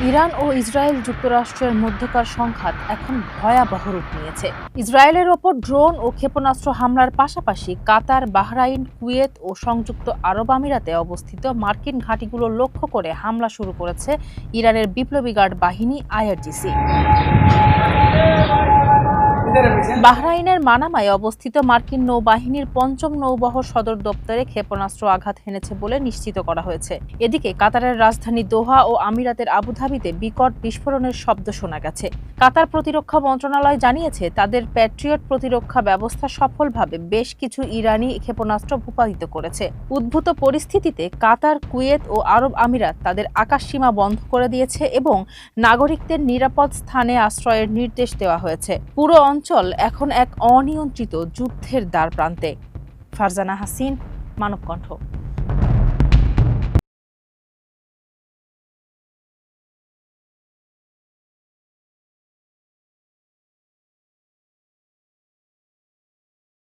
Iran ও Israel যুক্তরাষ্ট্রের মধ্যকার সংঘাত এখন ভয়াবহ রূপ নিয়েছে। ইসরায়েলের ওপর ড্রোন ও ক্ষেপণাস্ত্র হামলার পাশাপাশি কাতার, বাহরাইন, কুয়েত ও সংযুক্ত আরব আমিরাতে অবস্থিত মার্কিন ঘাঁটিগুলো লক্ষ্য করে হামলা শুরু করেছে ইরানের বিপ্লবী গার্ড বাহিনী আইআরজিসি। বাহরাইনের মানামায় অবস্থিত মার্কিন নৌবাহিনীর ৫ম নৌবহর সদর দপ্তরে ক্ষেপণাস্ত্র আঘাত হেনেছে বলে নিশ্চিত করা হয়েছে। এদিকে কাতারের রাজধানী দোহা ও আমিরাতের আবুধাবিতে বিকট বিস্ফোরণের শব্দ শোনা গেছে। কাতার প্রতিরক্ষা মন্ত্রণালয় জানিয়েছে, তাদের প্যাট্রিয়ট প্রতিরক্ষা ব্যবস্থা সফলভাবে বেশ কিছু ইরানি ক্ষেপণাস্ত্র ভূপাতিত করেছে। উদ্ভূত পরিস্থিতিতে কাতার, কুয়েত ও আরব আমিরাত তাদের আকাশসীমা বন্ধ করে দিয়েছে এবং নাগরিকদের নিরাপদ স্থানে আশ্রয়ের নির্দেশ দেওয়া হয়েছে। পুরো অঞ্চল এখন এক অনিয়ন্ত্রিত যুদ্ধের দ্বারপ্রান্তে। ফারজানা হাসিন, মানবকণ্ঠ।